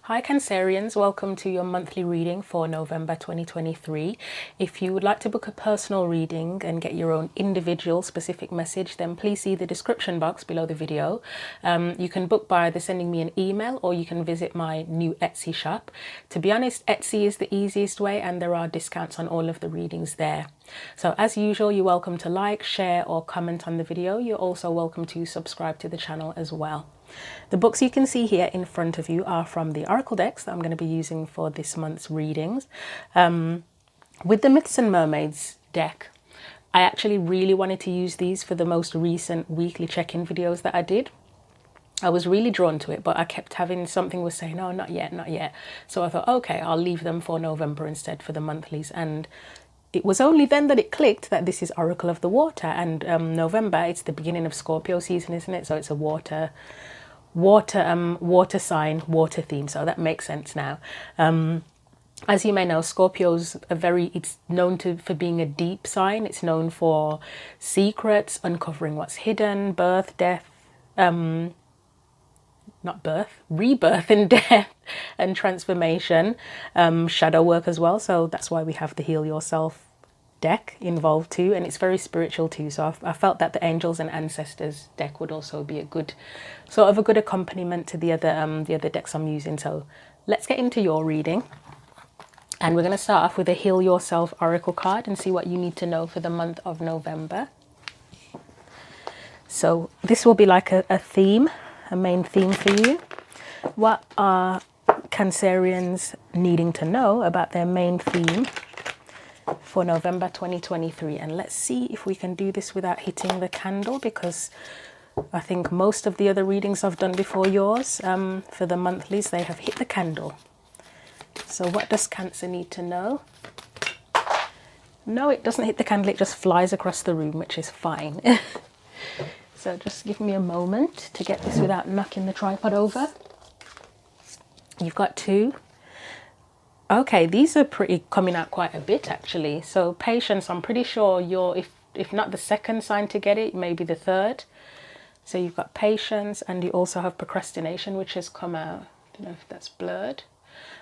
Hi Cancerians, welcome to your monthly reading for November 2023. If you would like to book a personal reading and get your own individual specific message, then please see the description box below the video. You can book by either sending me an email or you can visit my new Etsy shop. To be honest, Etsy is the easiest way and there are discounts on all of the readings there. So as usual, you're welcome to like, share or comment on the video. You're also welcome to subscribe to the channel as well. The books you can see here in front of you are from the Oracle decks that I'm going to be using for this month's readings. With the Myths and Mermaids deck, I actually really wanted to use these for the most recent weekly check-in videos that I did. I was really drawn to it, but I kept having something was saying, oh, not yet, not yet. So I thought, okay, I'll leave them for November instead for the monthlies. And it was only then that it clicked that this is Oracle of the Water, and November, it's the beginning of Scorpio season, isn't it? So it's a water sign, water theme, so that makes sense now. As you may know, Scorpio's it's known for being a deep sign. It's known for secrets, uncovering what's hidden, birth, death, rebirth and death and transformation, shadow work as well. So that's why we have the Heal Yourself deck involved too, and it's very spiritual too. So I felt that the Angels and Ancestors deck would also be a good accompaniment to the other decks I'm using. So let's get into your reading, and we're going to start off with a Heal Yourself Oracle card and see what you need to know for the month of November. So this will be like a main theme for you. What are Cancerians needing to know about their main theme for November 2023? And let's see if we can do this without hitting the candle, because I think most of the other readings I've done before yours, for the monthlies, they have hit the candle. So what does Cancer need to know? No, it doesn't hit the candle, it just flies across the room, which is fine. So just give me a moment to get this without knocking the tripod over. You've got two. Okay, these are coming out quite a bit actually. So patience, I'm pretty sure you're, if not the second sign to get it, maybe the third. So you've got patience, and you also have procrastination, which has come out. I don't know if that's blurred.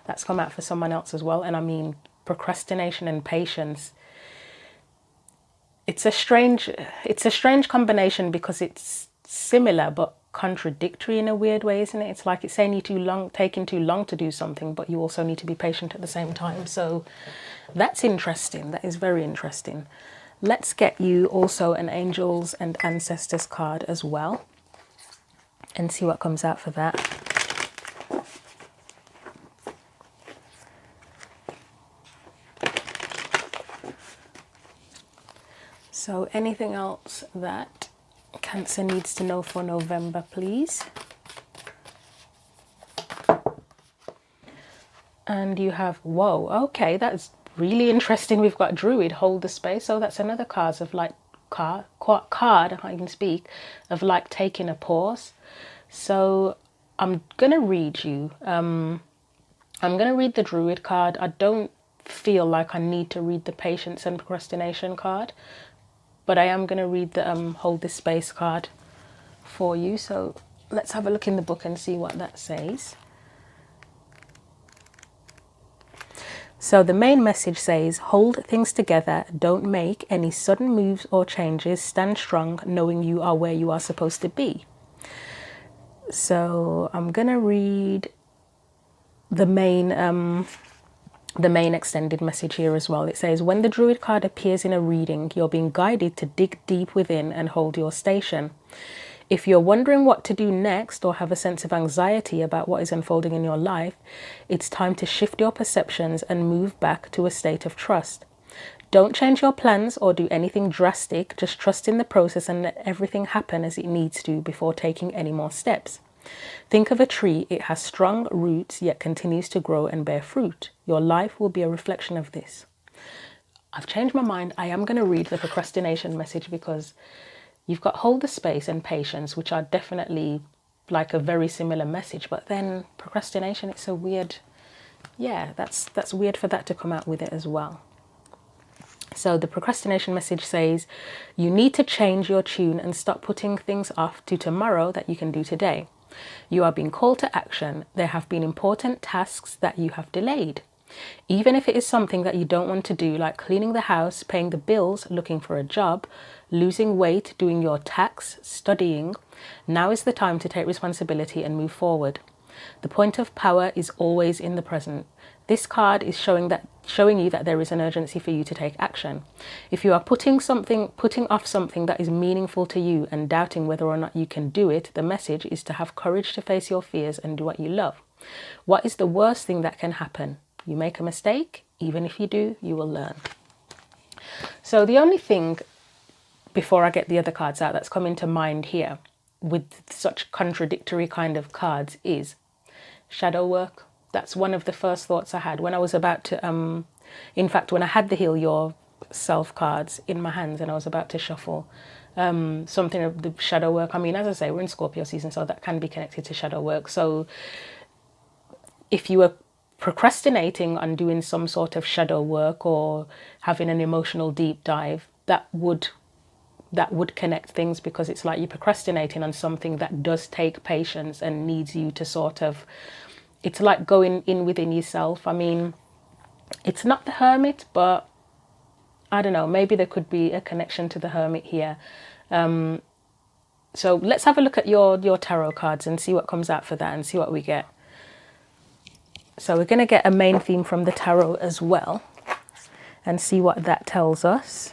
That's come out for someone else as well. And I mean, procrastination and patience. It's a strange combination because it's similar but contradictory in a weird way, isn't it? It's like it's saying taking too long to do something, but you also need to be patient at the same time. So that's interesting. That is very interesting. Let's get you also an Angels and Ancestors card as well and see what comes out for that. So anything else that Cancer needs to know for November, please? And you have, whoa, okay, that's really interesting. We've got Druid, hold the space. So that's another card of like, card, I can't even speak, of like taking a pause. So I'm going to read you. I'm going to read the Druid card. I don't feel like I need to read the Patience and Procrastination card, but I am going to read the Hold This Space card for you. So let's have a look in the book and see what that says. So the main message says, hold things together, don't make any sudden moves or changes, stand strong knowing you are where you are supposed to be. So I'm going to read the main extended message here as well. It says, when the Druid card appears in a reading, you're being guided to dig deep within and hold your station. If you're wondering what to do next or have a sense of anxiety about what is unfolding in your life, it's time to shift your perceptions and move back to a state of trust. Don't change your plans or do anything drastic, just trust in the process and let everything happen as it needs to before taking any more steps. Think of a tree. It has strong roots yet continues to grow and bear fruit. Your life will be a reflection of this. I've changed my mind. I am going to read the procrastination message because you've got hold the space and patience, which are definitely like a very similar message. But then procrastination, it's a weird, yeah, that's weird for that to come out with it as well. So the procrastination message says, you need to change your tune and stop putting things off to tomorrow that you can do today. You are being called to action. There have been important tasks that you have delayed. Even if it is something that you don't want to do, like cleaning the house, paying the bills, looking for a job, losing weight, doing your tax, studying, now is the time to take responsibility and move forward. The point of power is always in the present. This card is showing you that there is an urgency for you to take action. If you are putting off something that is meaningful to you and doubting whether or not you can do it, the message is to have courage to face your fears and do what you love. What is the worst thing that can happen? You make a mistake. Even if you do, you will learn. So the only thing, before I get the other cards out, that's coming to mind here with such contradictory kind of cards is shadow work. That's one of the first thoughts I had when I was about to, in fact, when I had the Heal Yourself cards in my hands and I was about to shuffle something of the shadow work. I mean, as I say, we're in Scorpio season, so that can be connected to shadow work. So if you were procrastinating on doing some sort of shadow work or having an emotional deep dive, that would connect things, because it's like you're procrastinating on something that does take patience and needs you to sort of, it's like going in within yourself. I mean, it's not the Hermit, but I don't know, maybe there could be a connection to the Hermit here. So let's have a look at your tarot cards and see what comes out for that and see what we get. So we're going to get a main theme from the tarot as well and see what that tells us.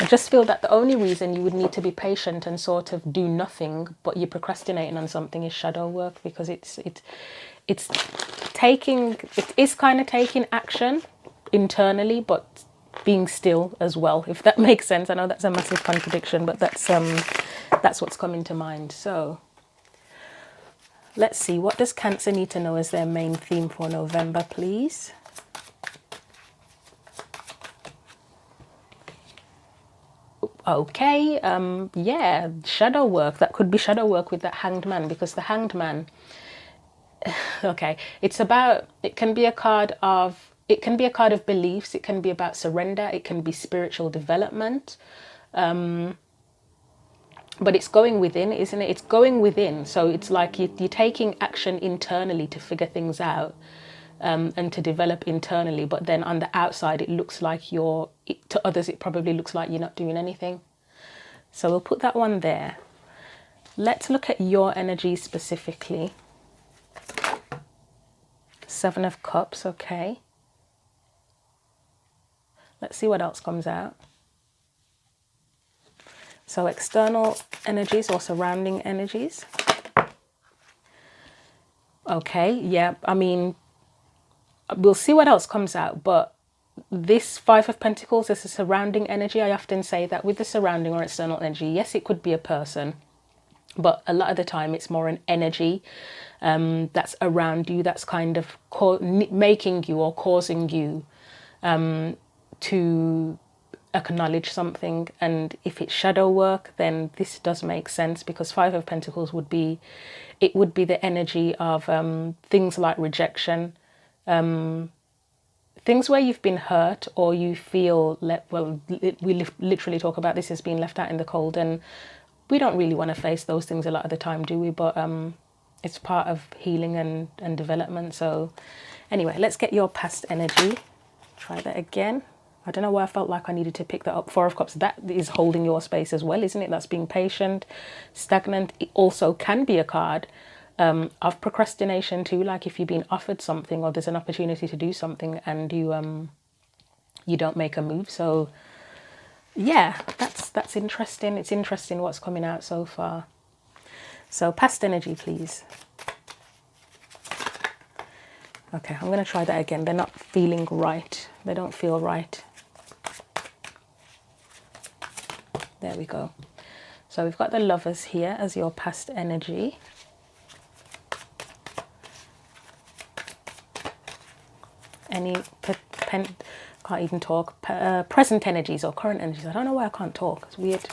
I just feel that the only reason you would need to be patient and sort of do nothing, but you're procrastinating on something, is shadow work, because it is kind of taking action internally, but being still as well, if that makes sense. I know that's a massive contradiction, but that's what's coming to mind. So let's see, what does Cancer need to know as their main theme for November, please? Okay, yeah, shadow work. That could be shadow work with that Hanged Man, because the Hanged Man, okay, it can be a card of beliefs, it can be about surrender, it can be spiritual development, but it's going within, isn't it? It's going within, so it's like you're taking action internally to figure things out. And to develop internally, but then on the outside it looks like to others it probably looks like you're not doing anything. So we'll put that one there. Let's look at your energy specifically. Seven of Cups, okay. Let's see what else comes out. So external energies or surrounding energies. Okay, yeah, I mean, we'll see what else comes out, but this Five of Pentacles is a surrounding energy. I often say that with the surrounding or external energy, yes, it could be a person, but a lot of the time it's more an energy that's around you, that's kind of making you or causing you to acknowledge something. And if it's shadow work, then this does make sense, because Five of Pentacles would be the energy of things like rejection, things where you've been hurt or you feel we literally talk about this as being left out in the cold, and we don't really want to face those things a lot of the time, do we? But it's part of healing and development. So anyway, let's get your past energy. Try that again. I don't know why I felt like I needed to pick that up. Four of Cups, that is holding your space as well, isn't it? That's being patient, stagnant. It also can be a card of procrastination too, like if you've been offered something or there's an opportunity to do something and you don't make a move. So yeah, that's interesting. It's interesting what's coming out so far. So past energy, please. Okay, I'm going to try that again. They're not feeling right. They don't feel right. There we go. So we've got the Lovers here as your past energy. Any can't even talk, present energies or current energies. I don't know why I can't talk. It's weird.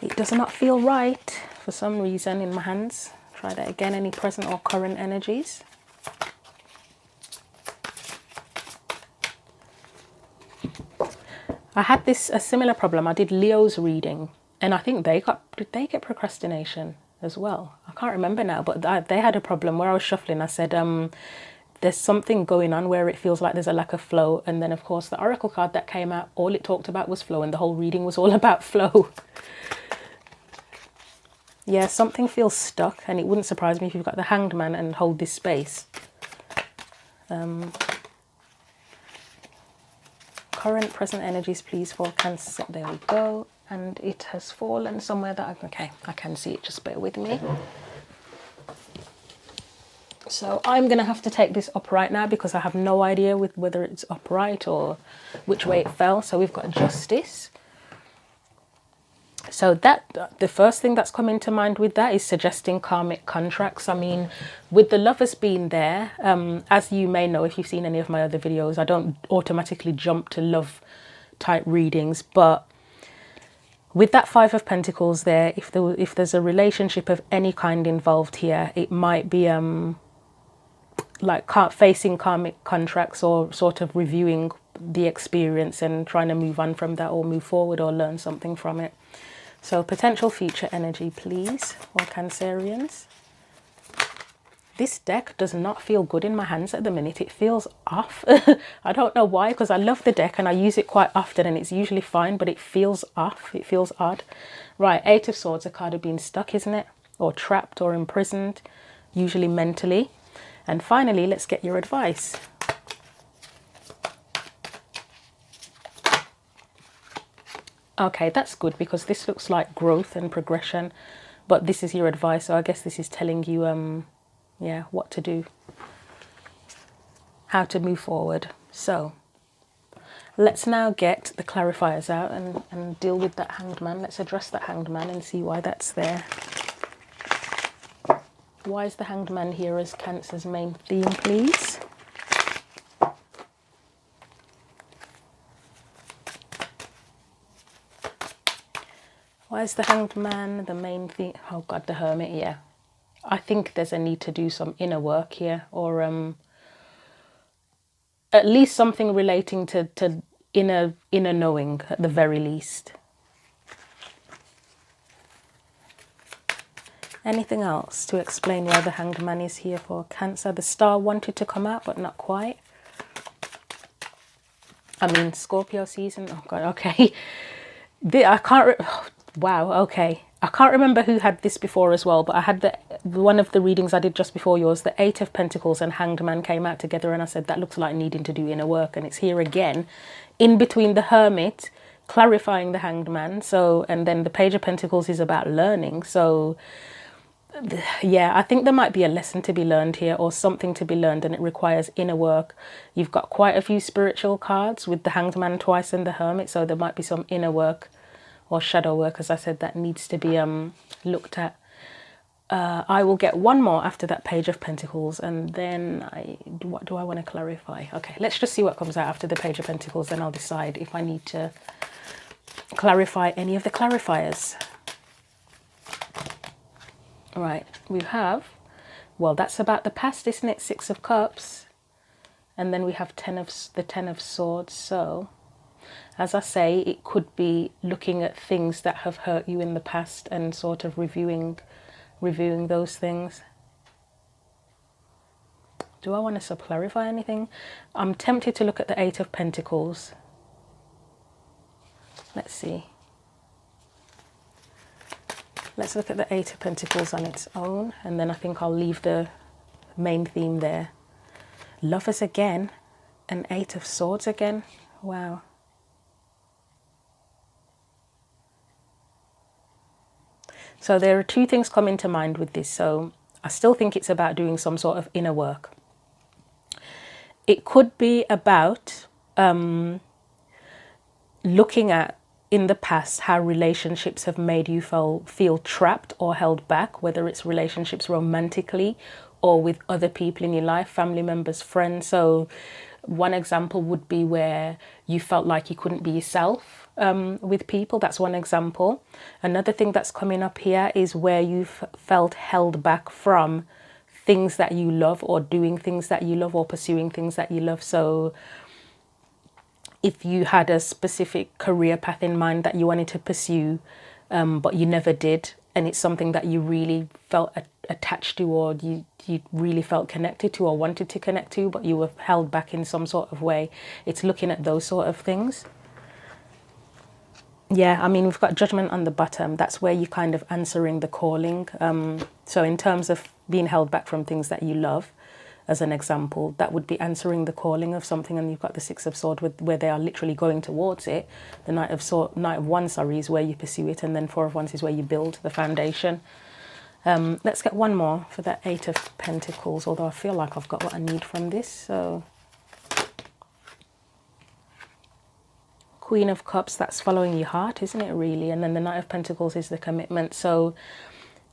It does not feel right for some reason in my hands. Try that again. Any present or current energies. I had a similar problem. I did Leo's reading, and I think did they get procrastination as well? I can't remember now, but they had a problem where I was shuffling. I said, there's something going on where it feels like there's a lack of flow. And then, of course, the oracle card that came out, all it talked about was flow, and the whole reading was all about flow. Yeah, something feels stuck, and it wouldn't surprise me if you've got the Hanged Man and hold this space. Current, present energies, please, for Cancer. There we go. And it has fallen somewhere that I can see it. Just bear with me. So I'm going to have to take this upright now because I have no idea whether it's upright or which way it fell. So we've got Justice. So the first thing that's come into mind with that is suggesting karmic contracts. I mean, with the Lovers being there, as you may know if you've seen any of my other videos, I don't automatically jump to love type readings, but with that Five of Pentacles there, if there's a relationship of any kind involved here, it might be like facing karmic contracts or sort of reviewing the experience and trying to move on from that or move forward or learn something from it. So potential future energy, please, for Cancerians. This deck does not feel good in my hands at the minute. It feels off. I don't know why, because I love the deck and I use it quite often and it's usually fine, but it feels off. It feels odd. Right, Eight of Swords, a card of being stuck, isn't it? Or trapped or imprisoned, usually mentally. And finally, let's get your advice. Okay, that's good because this looks like growth and progression, but this is your advice. So I guess this is telling you, yeah, what to do, how to move forward. So let's now get the clarifiers out and deal with that Hanged Man. Let's address that Hanged Man and see why that's there. Why is the Hanged Man here as Cancer's main theme, please? Why is the Hanged Man the main theme? Oh God, the Hermit, yeah. I think there's a need to do some inner work here, or at least something relating to inner knowing at the very least. Anything else to explain why the Hanged Man is here for Cancer? The Star wanted to come out, but not quite. I mean, Scorpio season. Oh God, okay. I can't. Wow, okay. I can't remember who had this before as well, but I had one of the readings I did just before yours, the Eight of Pentacles and Hanged Man came out together, and I said that looks like needing to do inner work, and it's here again, in between the Hermit, clarifying the Hanged Man. So, and then the Page of Pentacles is about learning. So yeah, I think there might be a lesson to be learned here or something to be learned, and it requires inner work. You've got quite a few spiritual cards with the Hanged Man twice and the Hermit, so there might be some inner work or shadow work, as I said, that needs to be looked at. I will get one more after that Page of Pentacles, and then what do I want to clarify? Okay, let's just see what comes out after the Page of Pentacles, then I'll decide if I need to clarify any of the clarifiers. Right, we have, well, that's about the past, isn't it? Six of Cups, and then we have the Ten of Swords. So as I say, it could be looking at things that have hurt you in the past and sort of reviewing those things. Do I want to clarify anything? I'm tempted to look at the Eight of Pentacles. Let's see. Let's look at the Eight of Pentacles on its own, and then I think I'll leave the main theme there. Lovers again, and Eight of Swords again. Wow. So there are two things coming to mind with this. So I still think it's about doing some sort of inner work. It could be about looking at in the past how relationships have made you feel trapped or held back, whether it's relationships romantically or with other people in your life, family members, friends. So one example would be where you felt like you couldn't be yourself with people. That's one example. Another thing that's coming up here is where you've felt held back from things that you love, or doing things that you love, or pursuing things that you love. So if you had a specific career path in mind that you wanted to pursue, but you never did, and it's something that you really felt attached to, or you really felt connected to or wanted to connect to, but you were held back in some sort of way. It's looking at those sort of things. Yeah, I mean, we've got judgment on the bottom. That's where you're kind of answering the calling. So in terms of being held back from things that you love, as an example, that would be answering the calling of something. And you've got the Six of Swords where they are literally going towards it. The Knight of Wands, is where you pursue it, and then Four of Wands is where you build the foundation. Let's get one more for that Eight of Pentacles, although I feel like I've got what I need from this. So Queen of Cups, that's following your heart, isn't it, really? And then the Knight of Pentacles is the commitment. So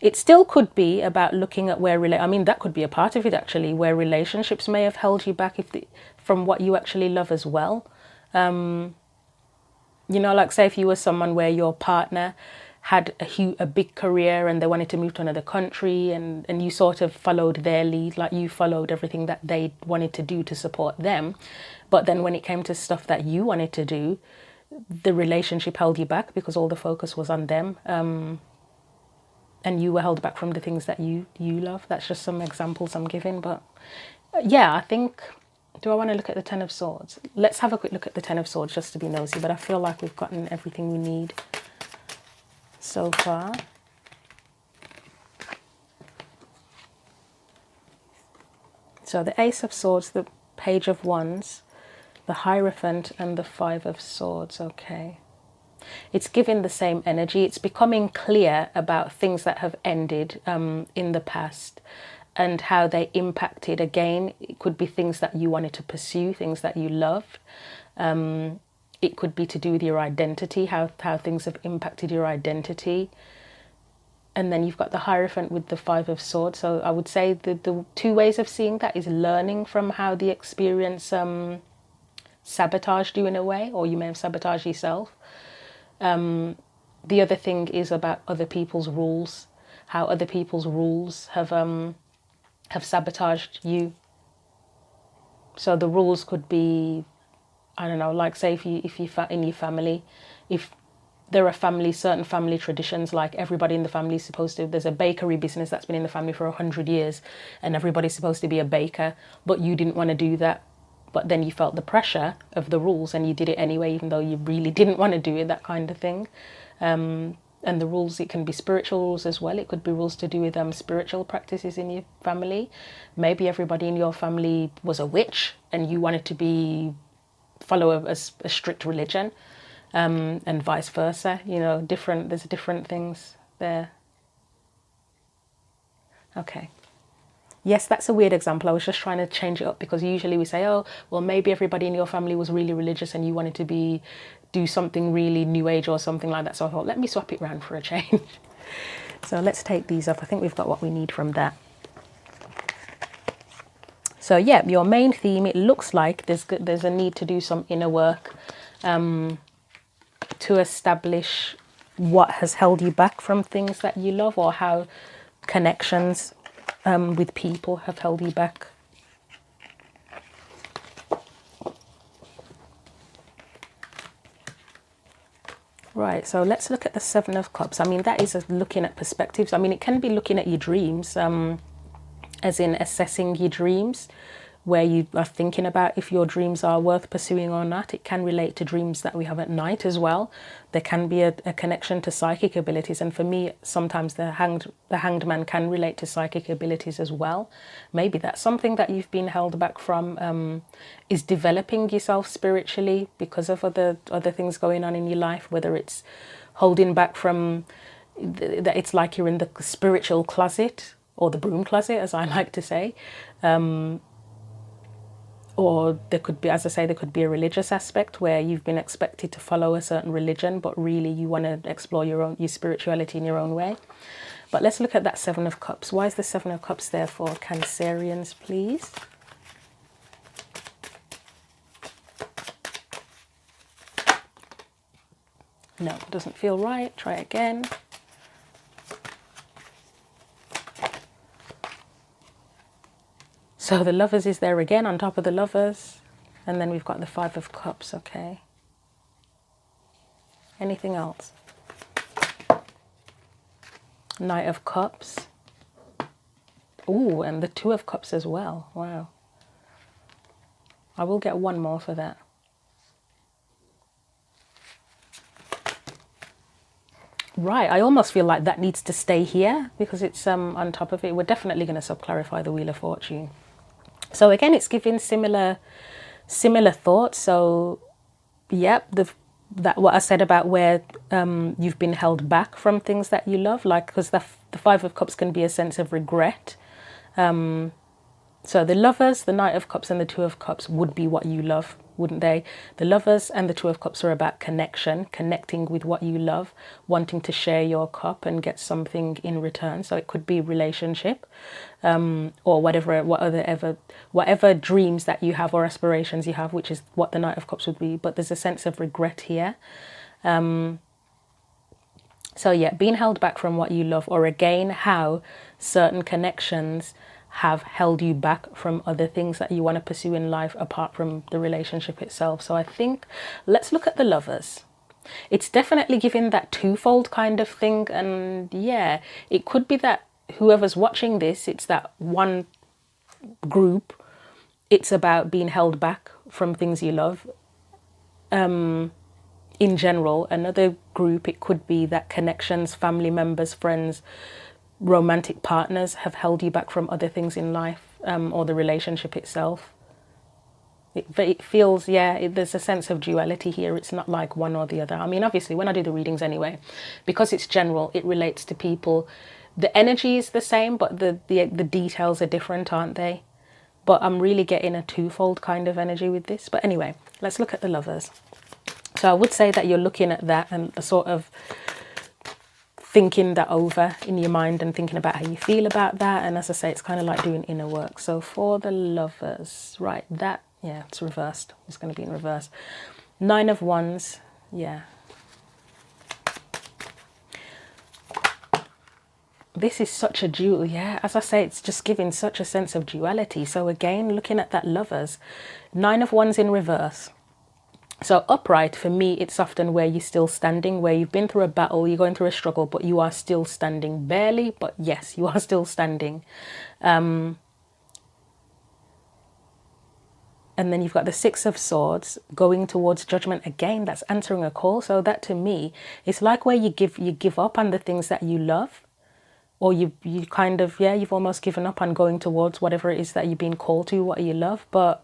it still could be about looking at where that could be a part of it, actually, where relationships may have held you back from what you actually love as well. Like say if you were someone where your partner had a big career and they wanted to move to another country, and you sort of followed their lead, like you followed everything that they wanted to do to support them. But then when it came to stuff that you wanted to do, the relationship held you back because all the focus was on them. And you were held back from the things that you love. That's just some examples I'm giving. But yeah, I think, do I want to look at the Ten of Swords? Let's have a quick look at the Ten of Swords just to be nosy. But I feel like we've gotten everything we need so far. So the Ace of Swords, the Page of Wands, the Hierophant, and the Five of Swords. Okay. It's giving the same energy. It's becoming clear about things that have ended in the past and how they impacted. Again, it could be things that you wanted to pursue, things that you loved. It could be to do with your identity, how things have impacted your identity. And then you've got the Hierophant with the Five of Swords. So I would say the two ways of seeing that is learning from how the experience sabotaged you in a way, or you may have sabotaged yourself. The other thing is about other people's rules, how other people's rules have sabotaged you. So the rules could be, I don't know, like say if you in your family, if there are certain family traditions, like everybody in the family is supposed to, there's a bakery business that's been in the family for 100 years and everybody's supposed to be a baker, but you didn't want to do that. But then you felt the pressure of the rules and you did it anyway, even though you really didn't want to do it, that kind of thing. And the rules, it can be spiritual rules as well. It could be rules to do with spiritual practices in your family. Maybe everybody in your family was a witch and you wanted to follow a strict religion, and vice versa. There's different things there. Okay. Yes, that's a weird example. I was just trying to change it up because usually we say, oh, well, maybe everybody in your family was really religious and you wanted to do something really new age or something like that. So I thought, let me swap it around for a change. So let's take these off. I think we've got what we need from that. So yeah, your main theme, it looks like there's a need to do some inner work to establish what has held you back from things that you love, or how connections with people have held you back. Right, so let's look at the Seven of Cups. I mean, that is looking at perspectives. I mean, it can be looking at your dreams, as in assessing your dreams, where you are thinking about if your dreams are worth pursuing or not. It can relate to dreams that we have at night as well. There can be a connection to psychic abilities, and for me, sometimes the hanged man can relate to psychic abilities as well. Maybe that's something that you've been held back from, is developing yourself spiritually because of other things going on in your life, whether it's holding back from that. It's like you're in the spiritual closet, or the broom closet, as I like to say. Or there could be, as I say, there could be a religious aspect where you've been expected to follow a certain religion, but really you want to explore your spirituality in your own way. But let's look at that Seven of Cups. Why is the Seven of Cups there for Cancerians, please? No, it doesn't feel right. Try again. So the Lovers is there again on top of the Lovers. And then we've got the Five of Cups, okay. Anything else? Knight of Cups. Ooh, and the Two of Cups as well. Wow. I will get one more for that. Right, I almost feel like that needs to stay here because it's on top of it. We're definitely going to sub-clarify the Wheel of Fortune. So again, it's giving similar thoughts. So, yep, that what I said about where you've been held back from things that you love, like because the Five of Cups can be a sense of regret. So the Lovers, the Knight of Cups and the Two of Cups would be what you love, wouldn't they? The Lovers and the Two of Cups are about connection, connecting with what you love, wanting to share your cup and get something in return. So it could be relationship, or whatever dreams that you have or aspirations you have, which is what the Knight of Cups would be. But there's a sense of regret here. So yeah, being held back from what you love, or again, how certain connections have held you back from other things that you want to pursue in life apart from the relationship itself. So I think let's look at the Lovers. It's definitely giving that twofold kind of thing. And yeah, it could be that whoever's watching this, it's that one group. It's about being held back from things you love. In general, another group, it could be that connections, family members, friends, romantic partners have held you back from other things in life, or the relationship itself. It feels, yeah, there's a sense of duality here. It's not like one or the other. I mean, obviously, when I do the readings anyway, because it's general, it relates to people. The energy is the same, but the details are different, aren't they? But I'm really getting a twofold kind of energy with this. But anyway, let's look at the Lovers. So I would say that you're looking at that and sort of thinking that over in your mind and thinking about how you feel about that. And as I say, it's kind of like doing inner work. So for the Lovers, right, that, yeah, it's reversed. It's going to be in reverse. Nine of Wands, yeah. This is such a dual, yeah, as I say, it's just giving such a sense of duality. So again, looking at that Lovers, Nine of Wands in reverse. So upright, for me, it's often where you're still standing, where you've been through a battle, you're going through a struggle, but you are still standing. Barely, but yes, you are still standing. And then you've got the Six of Swords going towards Judgment. Again, that's answering a call. So that to me, it's like where you give up on the things that you love, or you kind of, yeah, you've almost given up on going towards whatever it is that you've been called to, what you love. But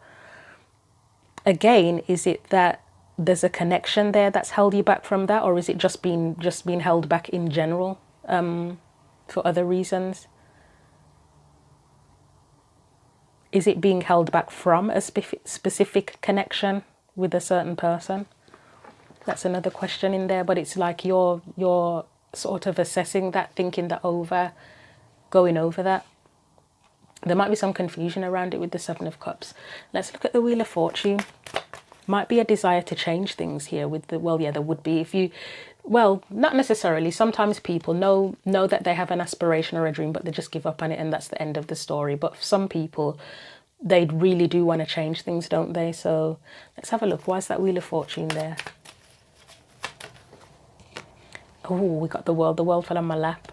again, is it that there's a connection there that's held you back from that, or is it just being held back in general, for other reasons? Is it being held back from a specific connection with a certain person? That's another question in there. But it's like you're sort of assessing that, thinking that over, going over that. There might be some confusion around it with the Seven of Cups. Let's look at the Wheel of Fortune. Might be a desire to change things here with the, well, yeah, there would be. If you, well, not necessarily. Sometimes people know that they have an aspiration or a dream, but they just give up on it and that's the end of the story. But for some people, they really do want to change things, don't they? So let's have a look. Why is that Wheel of Fortune there? Oh, we got the World. The World fell on my lap.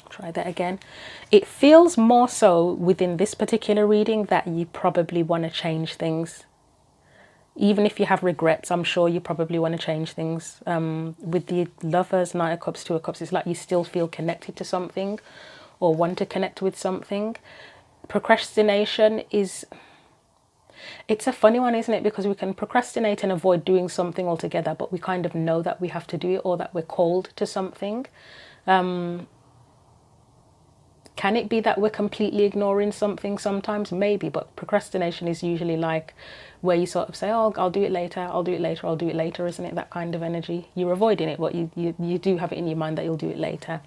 Try that again. It feels more so within this particular reading that you probably want to change things. Even if you have regrets, I'm sure you probably want to change things. With the Lovers, Knight of Cups, Two of Cups, it's like you still feel connected to something or want to connect with something. Procrastination is, it's a funny one, isn't it? Because we can procrastinate and avoid doing something altogether, but we kind of know that we have to do it or that we're called to something. Can it be that we're completely ignoring something sometimes? Maybe, but procrastination is usually like where you sort of say, oh, I'll do it later, I'll do it later, I'll do it later, isn't it? That kind of energy. You're avoiding it, but you do have it in your mind that you'll do it later.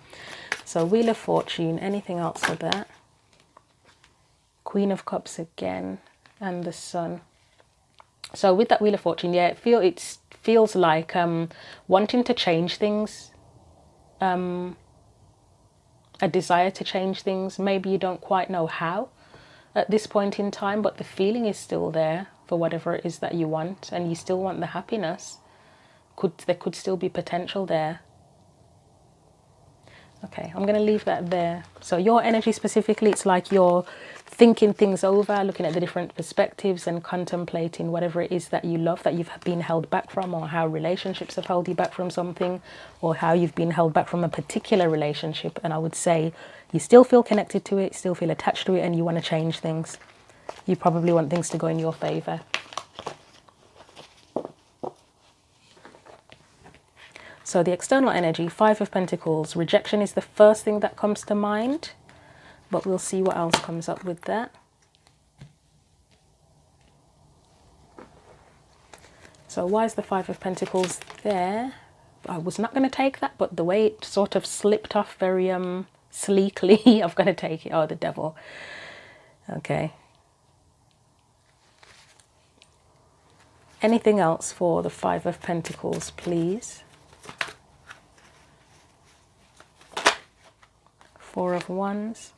So Wheel of Fortune, anything else for that? Queen of Cups again, and the Sun. So with that Wheel of Fortune, yeah, it feels like wanting to change things. A desire to change things. Maybe you don't quite know how. at this point in time, but the feeling is still there for whatever it is that you want, and you still want the happiness. There could still be potential there. Okay, I'm going to leave that there. So your energy specifically, it's like you're thinking things over, looking at the different perspectives and contemplating whatever it is that you love, that you've been held back from, or how relationships have held you back from something, or how you've been held back from a particular relationship. And I would say you still feel connected to it, still feel attached to it, and you want to change things. You probably want things to go in your favor. So the external energy, 5 of Pentacles, rejection is the first thing that comes to mind, but we'll see what else comes up with that. So why is the 5 of Pentacles there? I was not going to take that, but the way it sort of slipped off very sleekly, I'm going to take it. Oh, the devil. Okay. Anything else for the 5 of Pentacles, please? 4 of Wands.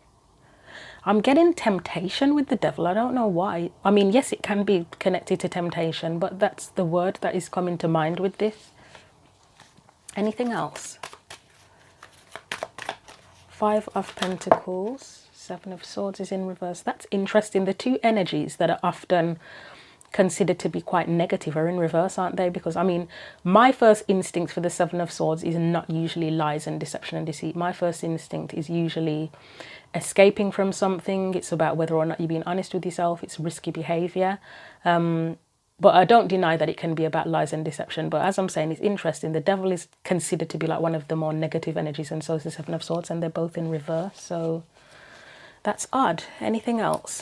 I'm getting temptation with the devil. I don't know why. I mean, yes, it can be connected to temptation, but that's the word that is coming to mind with this. Anything else? 5 of Pentacles. 7 of Swords is in reverse. That's interesting. The two energies that are often considered to be quite negative are in reverse, aren't they? Because I mean, my first instinct for the 7 of Swords is not usually lies and deception and deceit. My first instinct is usually escaping from something. It's about whether or not you're being honest with yourself. It's risky behavior. But I don't deny that it can be about lies and deception. But as I'm saying, it's interesting. The devil is considered to be like one of the more negative energies, and so is the 7 of Swords, and they're both in reverse. So that's odd. Anything else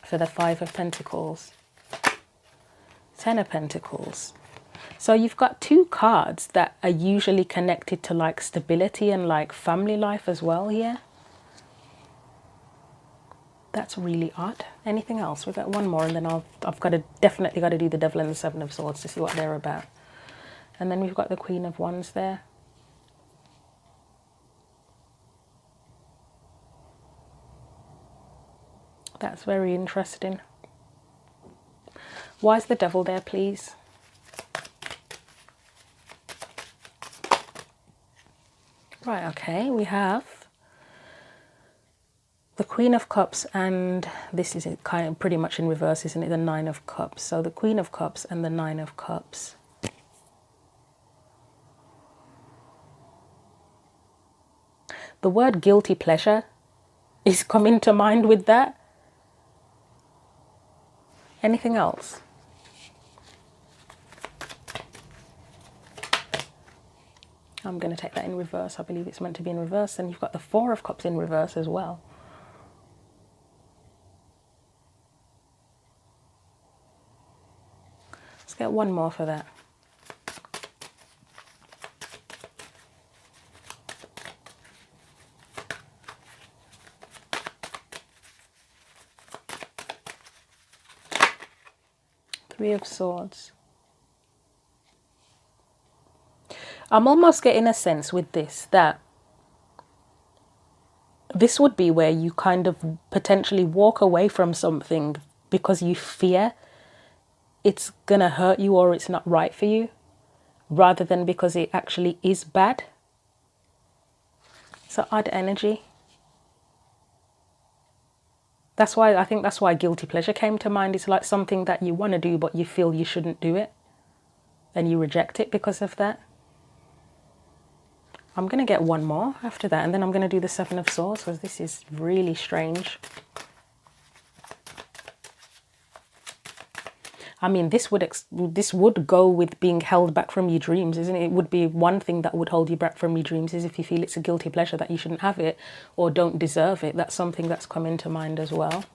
for the 5 of Pentacles? 10 of Pentacles. So you've got two cards that are usually connected to like stability and like family life as well here. That's really odd. Anything else? We've got one more, and then I've definitely got to do the devil and the 7 of Swords to see what they're about. And then we've got the Queen of Wands there. That's very interesting. Why is the devil there, please? Right, okay, we have the Queen of Cups, and this is kind of pretty much in reverse, isn't it? The 9 of Cups. So the Queen of Cups and the 9 of Cups. The word guilty pleasure is coming to mind with that. Anything else? I'm going to take that in reverse. I believe it's meant to be in reverse. And you've got the 4 of Cups in reverse as well. Let's get one more for that. Three of Swords. I'm almost getting a sense with this that this would be where you kind of potentially walk away from something because you fear it's gonna hurt you or it's not right for you, rather than because it actually is bad. It's an odd energy. That's why I think that's why guilty pleasure came to mind. It's like something that you want to do but you feel you shouldn't do it, and you reject it because of that. I'm going to get one more after that, and then I'm going to do the 7 of Swords, because this is really strange. I mean, this would go with being held back from your dreams, isn't it? It would be one thing that would hold you back from your dreams is if you feel it's a guilty pleasure that you shouldn't have it or don't deserve it. That's something that's come into mind as well.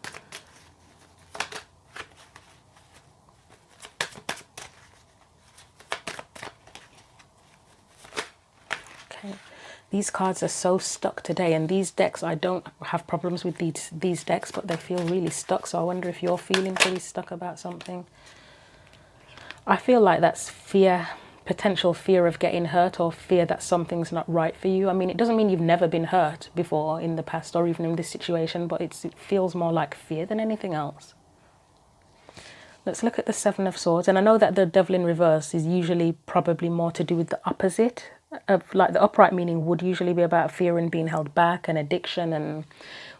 These cards are so stuck today, and these decks, I don't have problems with these decks, but they feel really stuck. So I wonder if you're feeling pretty stuck about something. I feel like that's fear, potential fear of getting hurt or fear that something's not right for you. I mean, it doesn't mean you've never been hurt before in the past or even in this situation, but it feels more like fear than anything else. Let's look at the Seven of Swords. And I know that the Devil in reverse is usually probably more to do with the opposite of, like, the upright meaning would usually be about fear and being held back and addiction and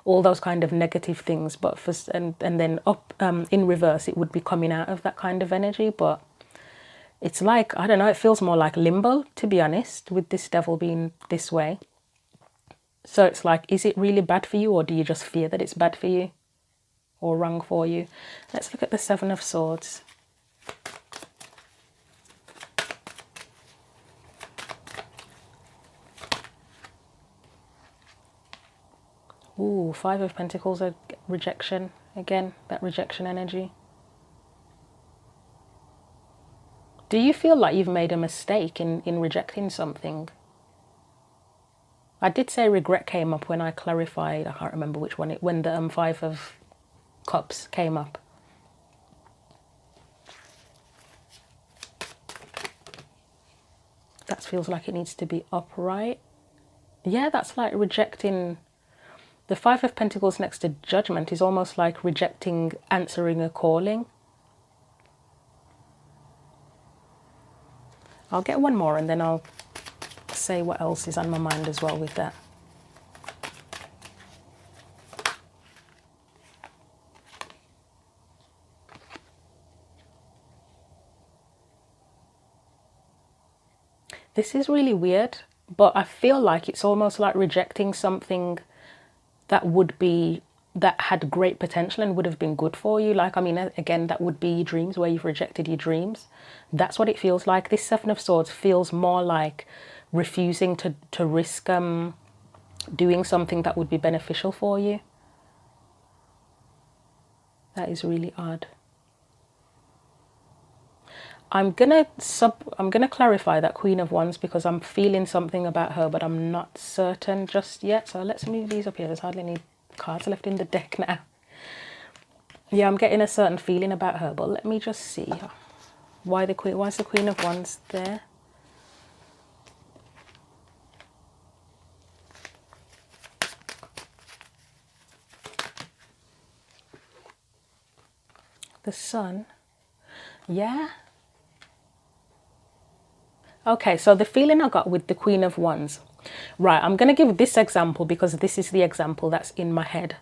all those kind of negative things. But and then up in reverse, it would be coming out of that kind of energy. But it's like, I don't know, it feels more like limbo, to be honest, with this devil being this way. So it's like, is it really bad for you, or do you just fear that it's bad for you or wrong for you? Let's look at the Seven of Swords. Ooh, Five of Pentacles, a rejection. Again, that rejection energy. Do you feel like you've made a mistake in rejecting something? I did say regret came up when I clarified, I can't remember which one, when the Five of Cups came up. That feels like it needs to be upright. Yeah, that's like rejecting. The Five of Pentacles next to Judgment is almost like rejecting answering a calling. I'll get one more and then I'll say what else is on my mind as well with that. This is really weird, but I feel like it's almost like rejecting something that had great potential and would have been good for you. Like, I mean, again, that would be your dreams, where you've rejected your dreams. That's what it feels like. This Seven of Swords feels more like refusing to risk doing something that would be beneficial for you. That is really odd. I'm gonna clarify that Queen of Wands because I'm feeling something about her, but I'm not certain just yet. So let's move these up here. There's hardly any cards left in the deck now. Yeah, I'm getting a certain feeling about her, but let me just see why the Queen. Why is the Queen of Wands there? The Sun. Yeah. Okay, so the feeling I got with the Queen of Wands, right, I'm going to give this example because this is the example that's in my head.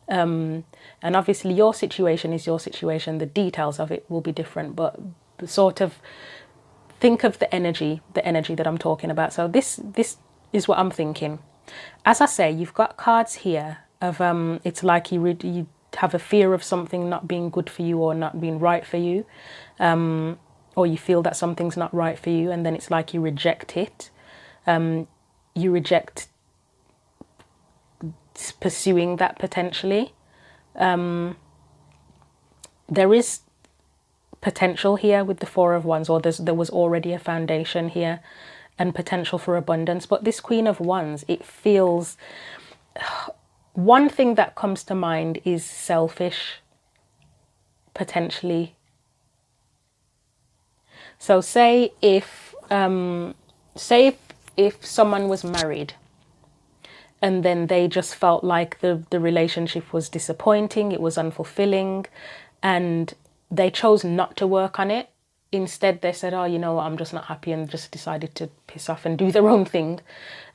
And obviously your situation is your situation. The details of it will be different, but sort of think of the energy that I'm talking about. So this is what I'm thinking. As I say, you've got cards here of, it's like you have a fear of something not being good for you or not being right for you. Or you feel that something's not right for you, and then it's like you reject it. You reject pursuing that potentially. There is potential here with the Four of Wands, or there was already a foundation here and potential for abundance. But this Queen of Wands, it feels... One thing that comes to mind is selfish, potentially. So say if someone was married and then they just felt like the relationship was disappointing, it was unfulfilling, and they chose not to work on it. Instead, they said, oh, you know what, I'm just not happy, and just decided to piss off and do their own thing.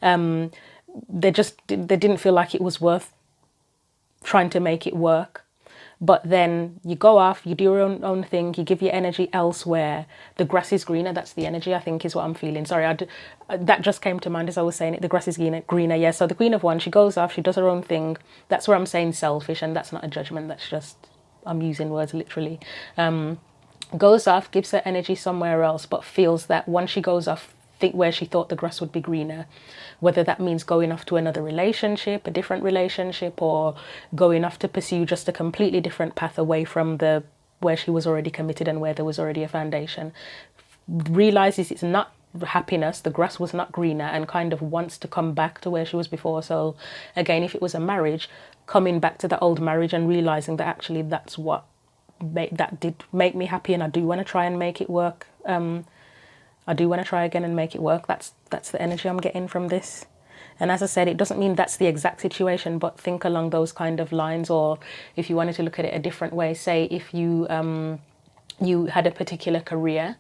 They didn't feel like it was worth trying to make it work. But then you go off, you do your own thing, you give your energy elsewhere. The grass is greener, that's the energy, I think, is what I'm feeling. Sorry, that just came to mind as I was saying it. The grass is greener, yeah. So the Queen of Wands, she goes off, she does her own thing. That's where I'm saying selfish, and that's not a judgment, that's just, I'm using words literally. Goes off, gives her energy somewhere else, but feels that once she goes off, think where she thought the grass would be greener, whether that means going off to another relationship, a different relationship, or going off to pursue just a completely different path away from where she was already committed and where there was already a foundation. Realizes it's not happiness, the grass was not greener, and kind of wants to come back to where she was before. So again, if it was a marriage, coming back to the old marriage and realizing that actually that's what that did make me happy, and I do want to try and make it work. I do want to try again and make it work. That's the energy I'm getting from this. And as I said, it doesn't mean that's the exact situation, but think along those kind of lines. Or if you wanted to look at it a different way, say if you you had a particular career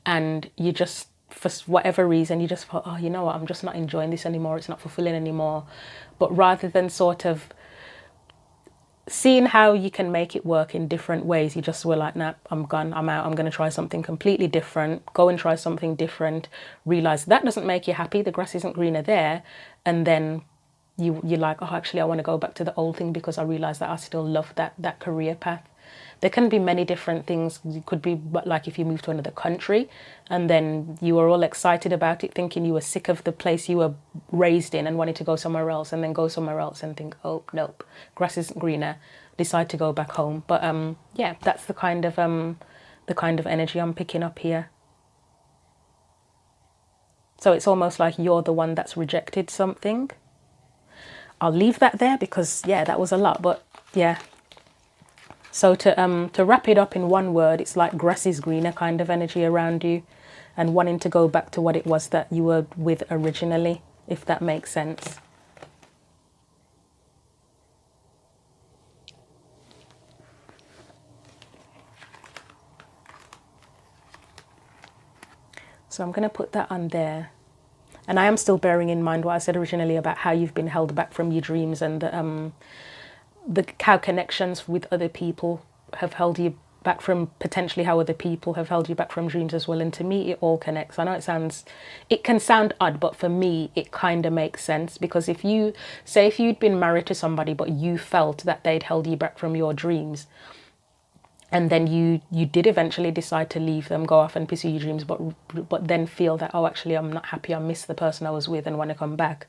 and you just, for whatever reason, you just thought, oh, you know what, I'm just not enjoying this anymore, it's not fulfilling anymore. But rather than sort of seeing how you can make it work in different ways, you just were like, nah, I'm gone, I'm out, I'm going to try something completely different, go and try something different, realize that doesn't make you happy, the grass isn't greener there, and then you're like, oh, actually I want to go back to the old thing because I realize that I still love that career path. There can be many different things. It could be like if you move to another country and then you were all excited about it, thinking you were sick of the place you were raised in and wanted to go somewhere else, and then go somewhere else and think, oh, nope, grass isn't greener, decide to go back home. But yeah, that's the kind of energy I'm picking up here. So it's almost like you're the one that's rejected something. I'll leave that there because, yeah, that was a lot, but yeah. So to wrap it up in one word, it's like grass is greener kind of energy around you, and wanting to go back to what it was that you were with originally, if that makes sense. So I'm going to put that on there. And I am still bearing in mind what I said originally about how you've been held back from your dreams, and how connections with other people have held you back from, potentially how other people have held you back from dreams as well. And to me, it all connects. I know it can sound odd, but for me, it kind of makes sense. Because if you'd been married to somebody, but you felt that they'd held you back from your dreams, and then you did eventually decide to leave them, go off and pursue your dreams, but then feel that, oh, actually, I'm not happy, I miss the person I was with and want to come back.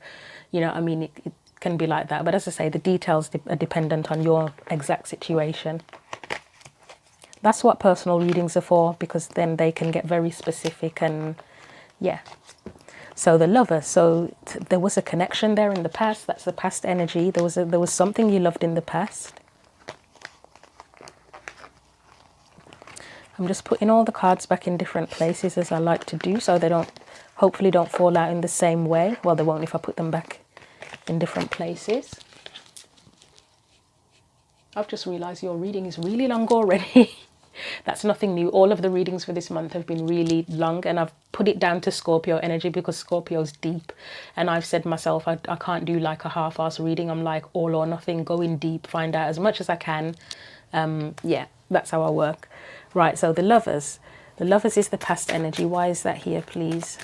You know, I mean, it can be like that. But as I say, the details are dependent on your exact situation. That's what personal readings are for, because then they can get very specific. And yeah, so the lover, so there was a connection there in the past. That's the past energy. There was something you loved in the past. I'm just putting all the cards back in different places, as I like to do, so they hopefully don't fall out in the same way. Well, they won't if I put them back in different places. I've just realized your reading is really long already. That's nothing new. All of the readings for this month have been really long, and I've put it down to Scorpio energy because Scorpio's deep, and I've said myself I can't do like a half-ass reading. I'm like all or nothing, go in deep, find out as much as I can. Yeah, that's how I work. Right, so the lovers is the past energy. Why is that here, please?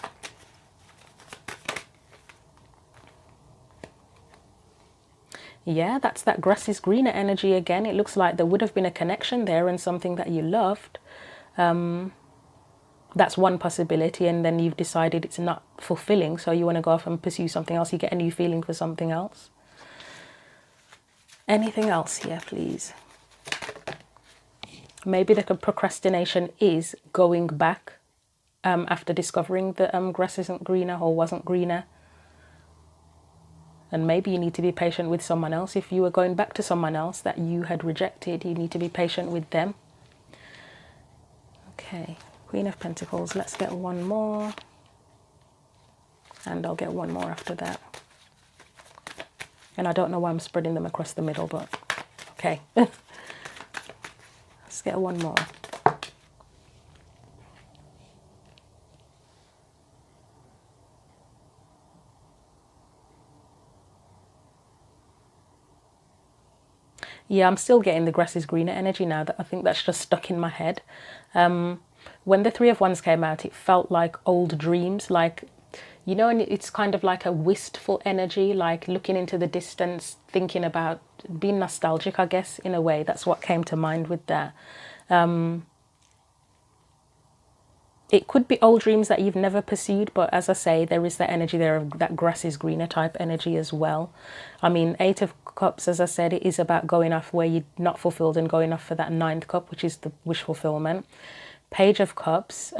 Yeah, that's that grass is greener energy again. It looks like there would have been a connection there and something that you loved. That's one possibility, and then you've decided it's not fulfilling, so you want to go off and pursue something else. You get a new feeling for something else. Anything else here, please? Maybe the procrastination is going back after discovering that grass isn't greener or wasn't greener. And maybe you need to be patient with someone else. If you were going back to someone else that you had rejected, you need to be patient with them. Okay, Queen of Pentacles. Let's get one more. And I'll get one more after that. And I don't know why I'm spreading them across the middle, but okay. Let's get one more. Yeah, I'm still getting the grass is greener energy now. That I think that's just stuck in my head. When the Three of Wands came out, it felt like old dreams, like, you know, and it's kind of like a wistful energy, like looking into the distance, thinking about being nostalgic, I guess, in a way. That's what came to mind with that. It could be old dreams that you've never pursued, but as I say, there is that energy there of that grass is greener type energy as well. I mean, Eight of Cups, as I said, it is about going off where you're not fulfilled and going off for that Ninth Cup, which is the wish fulfillment. Page of Cups,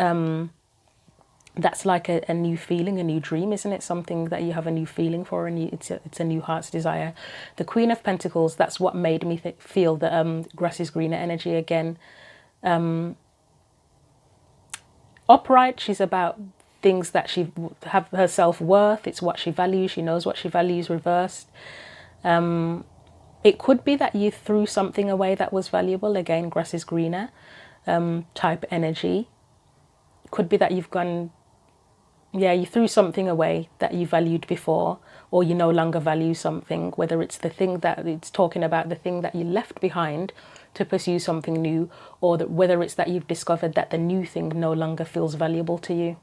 that's like a new feeling, a new dream, isn't it? Something that you have a new feeling for, and it's a new heart's desire. The Queen of Pentacles, that's what made me feel that grass is greener energy again. Upright, she's about things that she have her self-worth. It's what she values. She knows what she values reversed. It could be that you threw something away that was valuable. Again, grass is greener type energy. It could be that you've gone, yeah, you threw something away that you valued before, or you no longer value something, whether it's the thing that it's talking about, the thing that you left behind to pursue something new, or that whether it's that you've discovered that the new thing no longer feels valuable to you.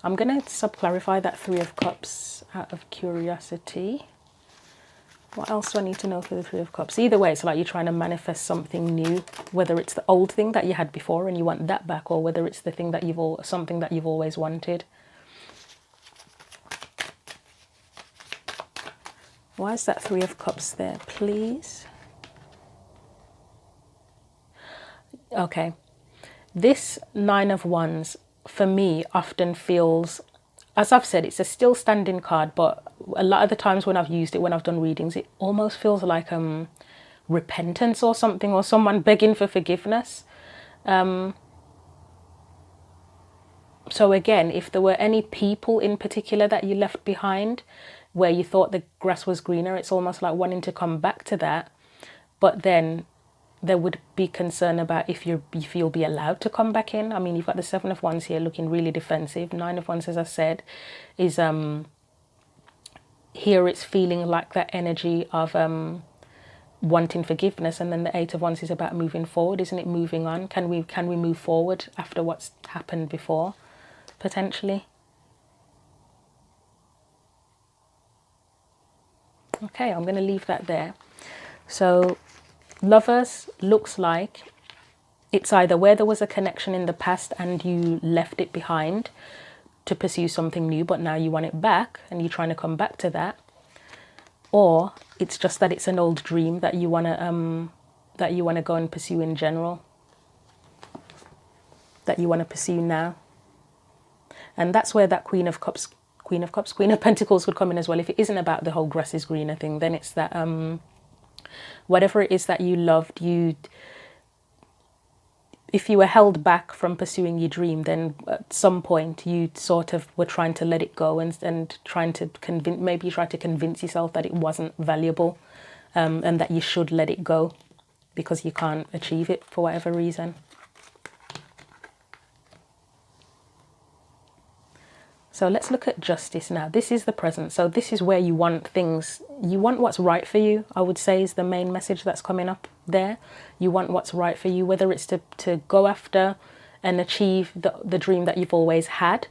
I'm going to sub-clarify that Three of Cups out of curiosity. What else do I need to know for the Three of Cups? Either way, it's like you're trying to manifest something new, whether it's the old thing that you had before and you want that back, or whether it's the thing that something that you've always wanted. Why is that Three of Cups there, please? Okay. This Nine of Wands, for me, often feels, as I've said, it's a still standing card, but a lot of the times when I've used it, when I've done readings, it almost feels like repentance or something, or someone begging for forgiveness. So again, if there were any people in particular that you left behind where you thought the grass was greener, it's almost like wanting to come back to that. But then there would be concern about if you'll be allowed to come back in. I mean, you've got the Seven of Wands here looking really defensive. Nine of Wands, as I said, is here it's feeling like that energy of wanting forgiveness, and then the Eight of Wands is about moving forward, isn't it? Moving on. Can we move forward after what's happened before, potentially? Okay, I'm going to leave that there. So Lovers looks like it's either where there was a connection in the past and you left it behind to pursue something new, but now you want it back and you're trying to come back to that, or it's just that it's an old dream that you want to go and pursue in general, that you want to pursue now. And that's where that Queen of Pentacles could come in as well. If it isn't about the whole grass is greener thing, then it's that whatever it is that you loved, if you were held back from pursuing your dream, then at some point you sort of were trying to let it go and trying to maybe you tried to convince yourself that it wasn't valuable, and that you should let it go because you can't achieve it for whatever reason. So let's look at Justice now. This is the present. So this is where you want things, you want what's right for you, I would say, is the main message that's coming up there. You want what's right for you, whether it's to go after and achieve the dream that you've always had,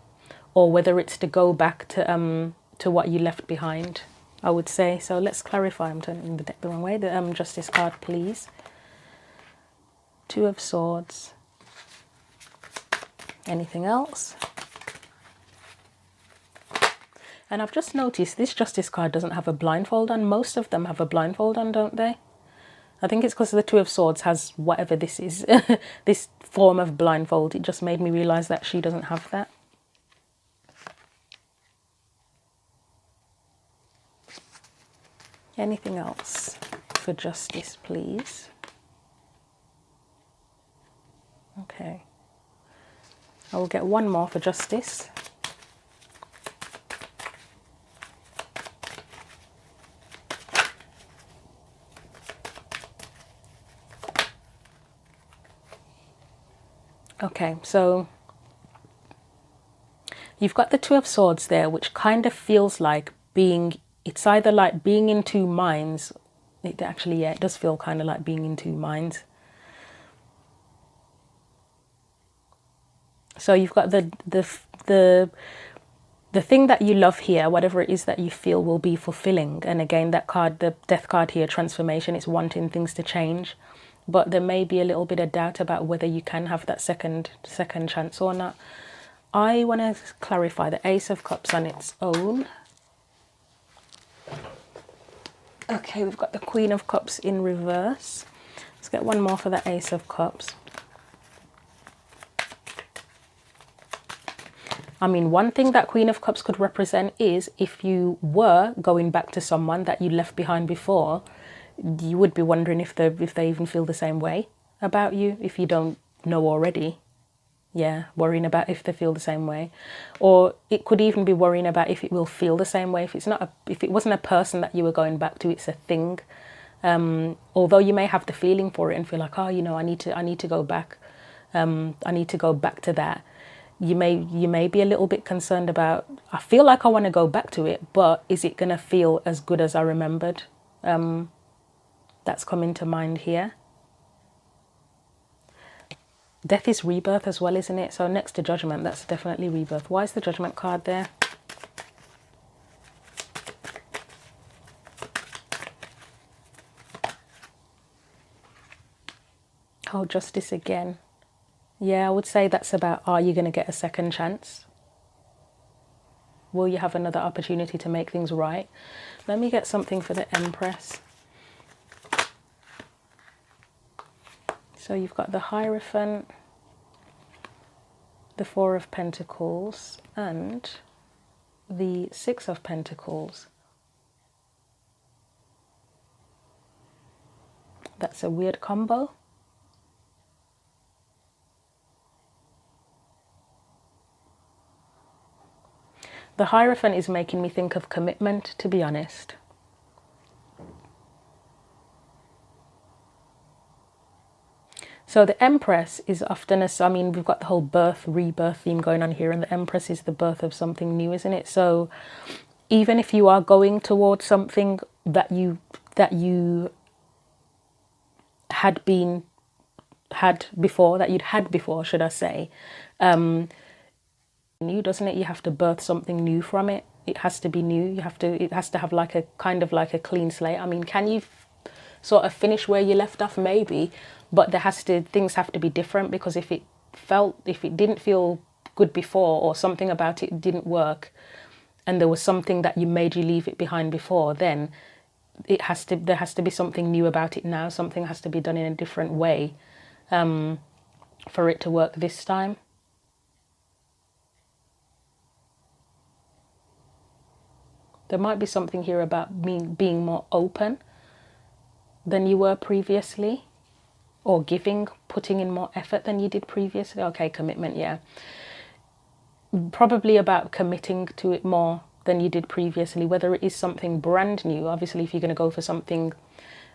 or whether it's to go back to what you left behind, I would say. So let's clarify. I'm turning the deck the wrong way. The Justice card, please. Two of Swords. Anything else? And I've just noticed this Justice card doesn't have a blindfold on. Most of them have a blindfold on, don't they? I think it's because the Two of Swords has whatever this is, this form of blindfold. It just made me realise that she doesn't have that. Anything else for Justice, please? Okay. I will get one more for Justice. Okay, so you've got the Two of Swords there, which kind of feels like it's either like being in two minds. It actually, yeah, it does feel kind of like being in two minds. So you've got the thing that you love here, whatever it is that you feel will be fulfilling. And again, that card, the Death card here, transformation, it's wanting things to change. But there may be a little bit of doubt about whether you can have that second chance or not. I want to clarify the Ace of Cups on its own. Okay, we've got the Queen of Cups in reverse. Let's get one more for the Ace of Cups. I mean, one thing that Queen of Cups could represent is if you were going back to someone that you left behind before, you would be wondering if they even feel the same way about you, if you don't know already. Yeah, worrying about if they feel the same way. Or it could even be worrying about if it will feel the same way. If it's not if it wasn't a person that you were going back to, it's a thing. Although you may have the feeling for it and feel like, oh, you know, I need to go back. I need to go back to that. You may be a little bit concerned about, I feel like I want to go back to it, but is it going to feel as good as I remembered? That's coming to mind here. Death is rebirth as well, isn't it? So next to judgment, that's definitely rebirth. Why is the judgment card there? Oh, justice again. Yeah, I would say that's about, are you going to get a second chance? Will you have another opportunity to make things right? Let me get something for the Empress. So you've got the Hierophant, the Four of Pentacles, and the Six of Pentacles. That's a weird combo. The Hierophant is making me think of commitment, to be honest. So the Empress is often, I mean, we've got the whole birth, rebirth theme going on here, and the Empress is the birth of something new, isn't it? So even if you are going towards something that you had before, should I say, new, doesn't it? You have to birth something new from it. It has to be new. It has to have like a kind of like a clean slate. I mean, can you sort of finish where you left off? Maybe, but things have to be different, because if it didn't feel good before, or something about it didn't work, and there was something that you made you leave it behind before, then there has to be something new about it now. Something has to be done in a different way for it to work this time. There might be something here about being more open than you were previously, or putting in more effort than you did previously. Okay, commitment, yeah. Probably about committing to it more than you did previously, whether it is something brand new. Obviously, if you're going to go for something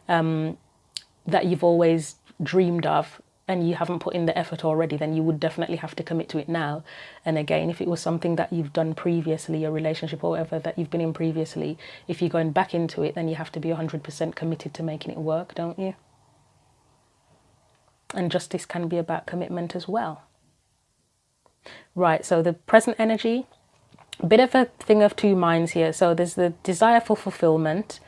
that you've always dreamed of and you haven't put in the effort already, then you would definitely have to commit to it now. And again, if it was something that you've done previously, a relationship or whatever that you've been in previously, if you're going back into it, then you have to be 100% committed to making it work, don't you? And justice can be about commitment as well. Right, so the present energy, a bit of a thing of two minds here. So there's the desire for fulfillment,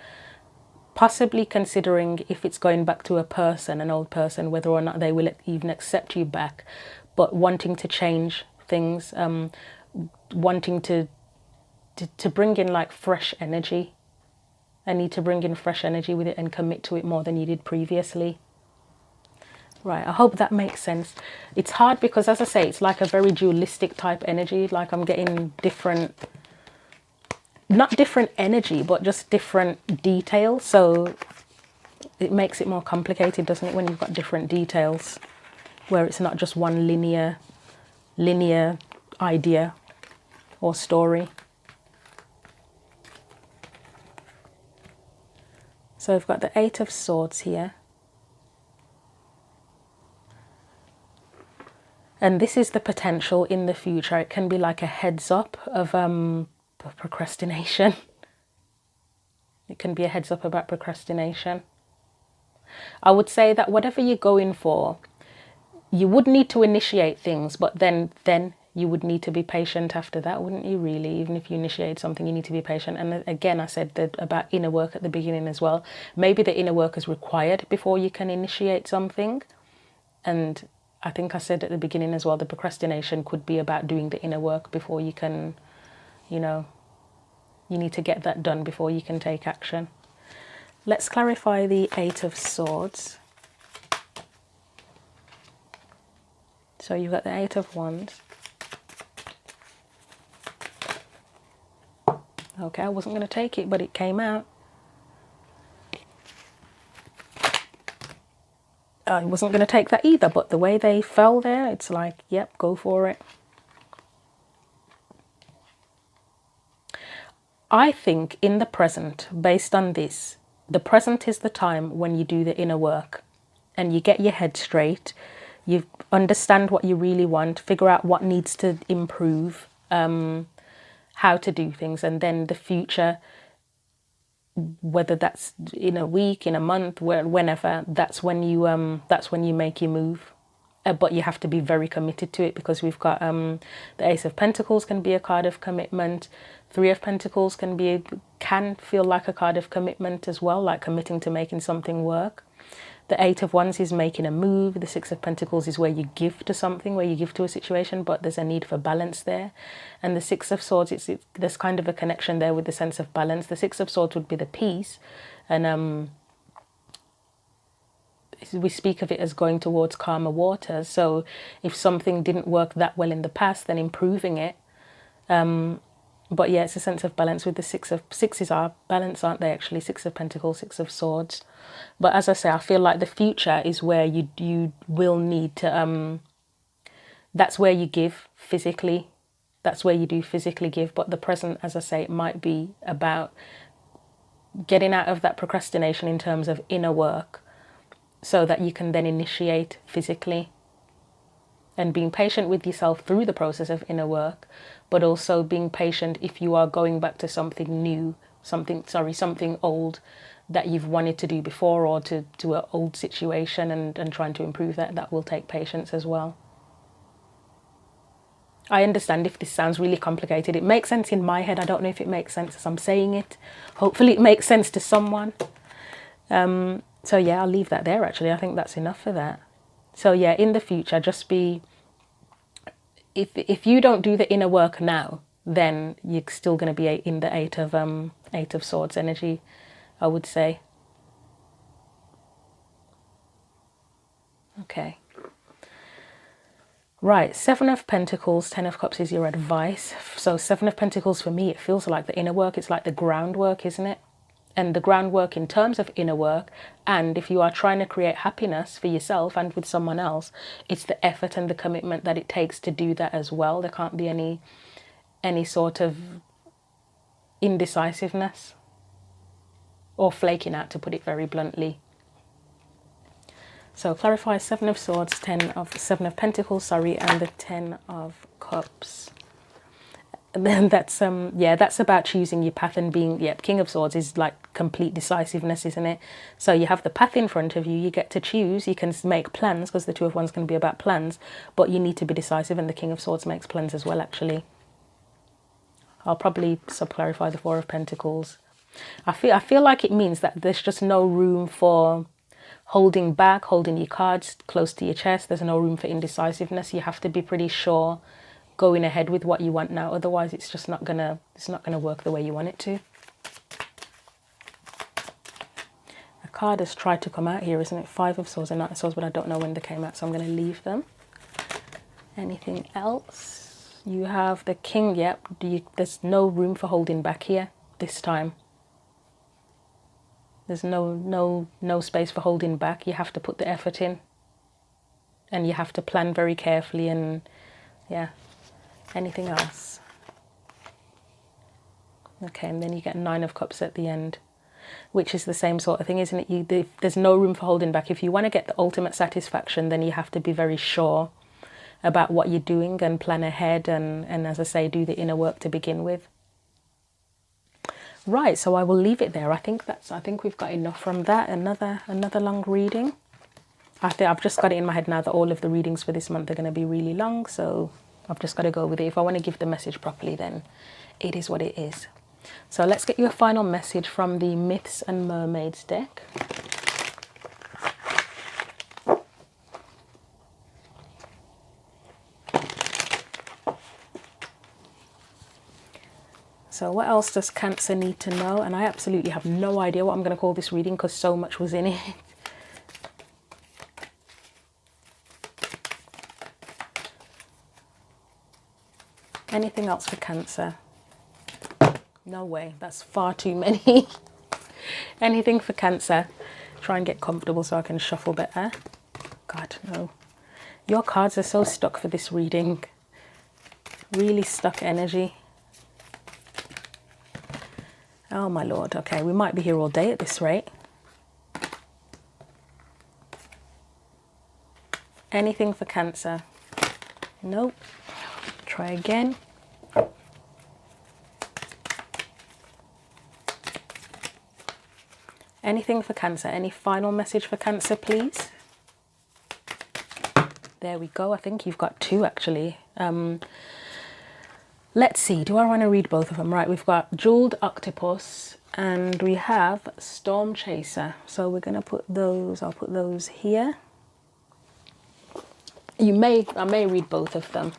possibly considering if it's going back to a person, an old person, whether or not they will even accept you back, but wanting to change things, wanting to bring in like fresh energy. I need to bring in fresh energy with it and commit to it more than you did previously. Right, I hope that makes sense. It's hard because, as I say, it's like a very dualistic type energy. Like I'm getting different, not different energy, but just different details. So it makes it more complicated, doesn't it, when you've got different details, where it's not just one linear idea or story. So I've got the Eight of Swords here. And this is the potential in the future. It can be like a heads up of procrastination. It can be a heads up about procrastination. I would say that whatever you're going for, you would need to initiate things, but then you would need to be patient after that, wouldn't you, really? Even if you initiate something, you need to be patient. And again, I said that about inner work at the beginning as well. Maybe the inner work is required before you can initiate something. And I think I said at the beginning as well, the procrastination could be about doing the inner work before you can, you know, you need to get that done before you can take action. Let's clarify the Eight of Swords. So you've got the Eight of Wands. Okay, I wasn't going to take it, but it came out. I wasn't going to take that either, but the way they fell there, it's like, yep, go for it. I think in the present, based on this, the present is the time when you do the inner work and you get your head straight, you understand what you really want, figure out what needs to improve, how to do things, and then the future, whether that's in a week, in a month, whenever, that's when you make your move. But you have to be very committed to it, because we've got the Ace of Pentacles can be a card of commitment. Three of Pentacles can feel like a card of commitment as well, like committing to making something work. The Eight of Wands is making a move. The Six of Pentacles is where you give to something, where you give to a situation, but there's a need for balance there. And the Six of Swords, there's kind of a connection there with the sense of balance. The Six of Swords would be the peace, and we speak of it as going towards calmer waters. So if something didn't work that well in the past, then improving it. But yeah, it's a sense of balance with the sixes are balance, aren't they, actually? Six of Pentacles, Six of Swords. But as I say, I feel like the future is where you will need to, that's where you give physically. That's where you do physically give. But the present, as I say, it might be about getting out of that procrastination in terms of inner work, so that you can then initiate physically, and being patient with yourself through the process of inner work, but also being patient if you are going back to something new, something old that you've wanted to do before, or to an old situation, and trying to improve that will take patience as well. I understand if this sounds really complicated. It makes sense in my head. I don't know if it makes sense as I'm saying it. Hopefully it makes sense to someone. So yeah, I'll leave that there actually. I think that's enough for that. So yeah, in the future, just be, if you don't do the inner work now, then you're still going to be in the Eight of Swords energy, I would say. Okay. Right, Seven of Pentacles, Ten of Cups is your advice. So Seven of Pentacles, for me, it feels like the inner work. It's like the groundwork, isn't it? And the groundwork in terms of inner work, and if you are trying to create happiness for yourself and with someone else, it's the effort and the commitment that it takes to do that as well. There can't be any sort of indecisiveness or flaking out, to put it very bluntly. So clarify Seven of Swords, Seven of Pentacles, and the Ten of Cups. And then that's that's about choosing your path and being, King of Swords is like complete decisiveness, isn't it? So you have the path in front of you, you get to choose, you can make plans, because the Two of Wands can be about plans, but you need to be decisive, and the King of Swords makes plans as well, actually. I'll probably sub-clarify the Four of Pentacles. I feel like it means that there's just no room for holding back, holding your cards close to your chest. There's no room for indecisiveness. You have to be pretty sure going ahead with what you want now, otherwise it's just not gonna work the way you want it to. A card has tried to come out here, isn't it? Five of Swords and Knight of Swords, but I don't know when they came out, so I'm going to leave them. Anything else? You have the King. There's no room for holding back here this time. There's no space for holding back. You have to put the effort in, and you have to plan very carefully, and yeah. Anything else? Okay, and then you get Nine of Cups at the end, which is the same sort of thing, isn't it? There's no room for holding back. If you want to get the ultimate satisfaction, then you have to be very sure about what you're doing and plan ahead, and as I say, do the inner work to begin with. Right, so I will leave it there. I think we've got enough from that. Another long reading. I've just got it in my head now that all of the readings for this month are going to be really long, so I've just got to go with it. If I want to give the message properly, then it is what it is. So let's get you a final message from the Myths and Mermaids deck. So what else does Cancer need to know? And I absolutely have no idea what I'm going to call this reading, because so much was in it. Anything else for Cancer? No way, that's far too many. Anything for Cancer? Try and get comfortable so I can shuffle better. God, no. Your cards are so stuck for this reading. Really stuck energy. Oh my Lord. Okay, we might be here all day at this rate. Anything for Cancer? Nope. Try again. Anything for Cancer? Any final message for Cancer, please? There we go. I think you've got 2 actually. Let's see. Do I want to read both of them? Right, we've got Jeweled Octopus and we have Storm Chaser. So we're going to put those, I'll put those here. I may read both of them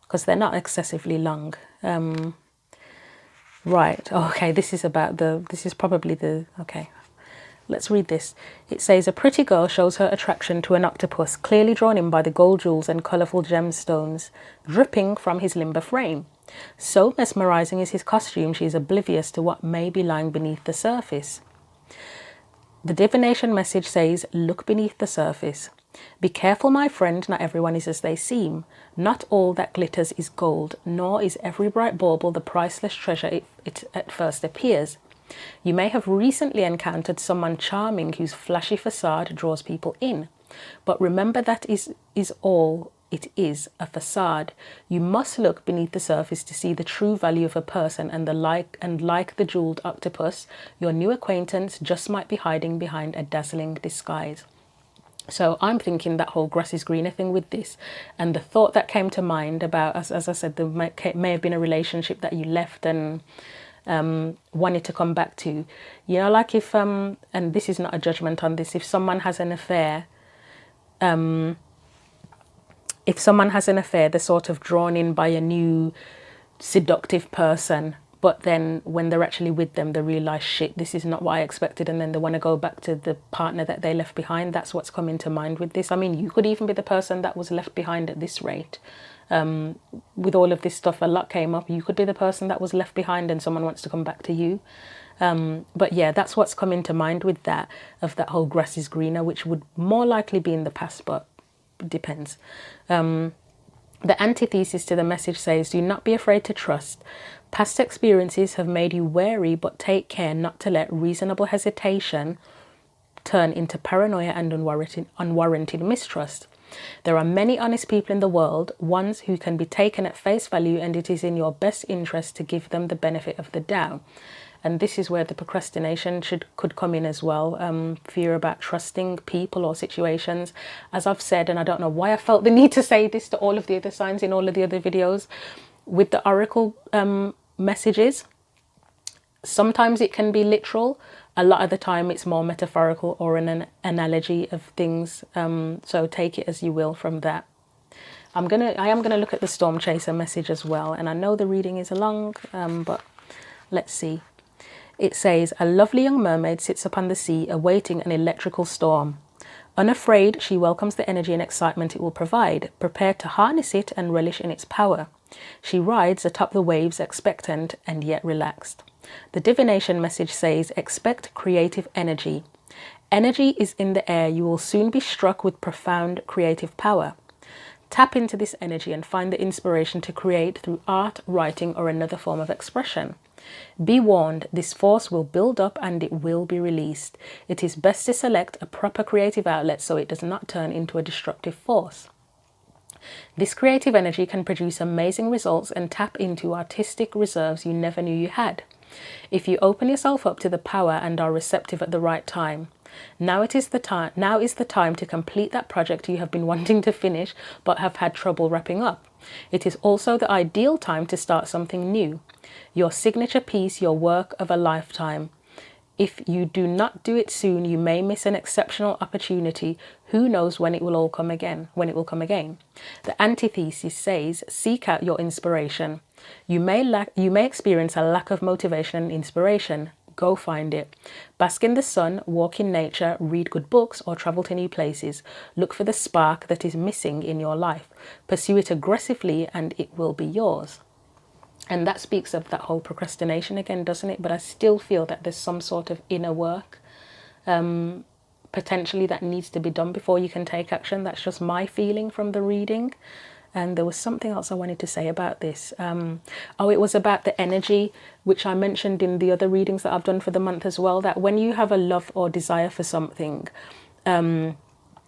because they're not excessively long. Right, okay, this is probably the, okay. Let's read this. It says, a pretty girl shows her attraction to an octopus, clearly drawn in by the gold jewels and colourful gemstones dripping from his limber frame. So mesmerising is his costume, she is oblivious to what may be lying beneath the surface. The divination message says, look beneath the surface. Be careful, my friend, not everyone is as they seem. Not all that glitters is gold, nor is every bright bauble the priceless treasure it at first appears. You may have recently encountered someone charming whose flashy facade draws people in, but remember that is all it is, a facade. You must look beneath the surface to see the true value of a person, and like the jeweled octopus, your new acquaintance just might be hiding behind a dazzling disguise. So I'm thinking that whole grass is greener thing with this, and the thought that came to mind about, as I said, there may have been a relationship that you left and wanted to come back to, you know, like if and this is not a judgment on this, if someone has an affair, they're sort of drawn in by a new seductive person, but then when they're actually with them they realize, shit, this is not what I expected, and then they want to go back to the partner that they left behind. That's what's coming to mind with this. I mean, you could even be the person that was left behind at this rate. With all of this stuff, a lot came up. You could be the person that was left behind and someone wants to come back to you. But yeah, that's what's coming to mind with that, of that whole grass is greener, which would more likely be in the past, but it depends. The antithesis to the message says, do not be afraid to trust. Past experiences have made you wary, but take care not to let reasonable hesitation turn into paranoia and unwarranted mistrust. There are many honest people in the world, ones who can be taken at face value, and it is in your best interest to give them the benefit of the doubt. And this is where the procrastination could come in as well. Fear about trusting people or situations. As I've said, and I don't know why I felt the need to say this to all of the other signs in all of the other videos, with the oracle messages, sometimes it can be literal. A lot of the time it's more metaphorical or an analogy of things. So take it as you will from that. I am gonna look at the Storm Chaser message as well. And I know the reading is long, but let's see. It says, a lovely young mermaid sits upon the sea awaiting an electrical storm. Unafraid, she welcomes the energy and excitement it will provide, prepared to harness it and relish in its power. She rides atop the waves, expectant and yet relaxed. The divination message says, expect creative energy. Energy is in the air. You will soon be struck with profound creative power. Tap into this energy and find the inspiration to create through art, writing, or another form of expression. Be warned, this force will build up and it will be released. It is best to select a proper creative outlet so it does not turn into a destructive force. This creative energy can produce amazing results and tap into artistic reserves you never knew you had. If you open yourself up to the power and are receptive at the right time, now is the time to complete that project you have been wanting to finish but have had trouble wrapping up. It is also the ideal time to start something new, your signature piece, your work of a lifetime. If you do not do it soon, you may miss an exceptional opportunity. Who knows when it will all come again, The antithesis says, seek out your inspiration. You may experience a lack of motivation and inspiration. Go find it. Bask in the sun, walk in nature, read good books, or travel to new places. Look for the spark that is missing in your life. Pursue it aggressively and it will be yours. And that speaks of that whole procrastination again, doesn't it? But I still feel that there's some sort of inner work, potentially that needs to be done before you can take action. That's just my feeling from the reading. And there was something else I wanted to say about this. Oh, it was about the energy, which I mentioned in the other readings that I've done for the month as well, that when you have a love or desire for something,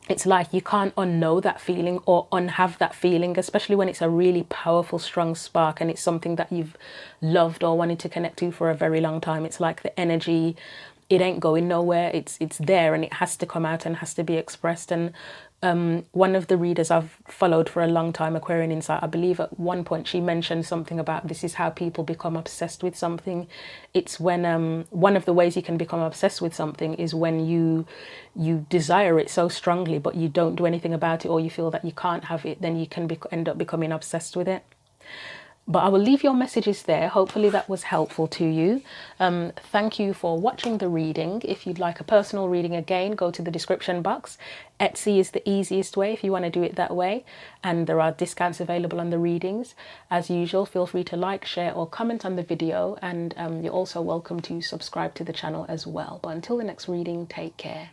it's like you can't unknow that feeling or unhave that feeling, especially when it's a really powerful, strong spark and it's something that you've loved or wanted to connect to for a very long time. It's like the energy, it ain't going nowhere. It's there and it has to come out and has to be expressed. And one of the readers I've followed for a long time, Aquarian Insight, I believe at one point she mentioned something about this is how people become obsessed with something. It's when one of the ways you can become obsessed with something is when you desire it so strongly but you don't do anything about it, or you feel that you can't have it, then you can end up becoming obsessed with it. But I will leave your messages there. Hopefully that was helpful to you. Thank you for watching the reading. If you'd like a personal reading again, go to the description box. Etsy is the easiest way if you want to do it that way. And there are discounts available on the readings. As usual, feel free to like, share or comment on the video. And you're also welcome to subscribe to the channel as well. But until the next reading, take care.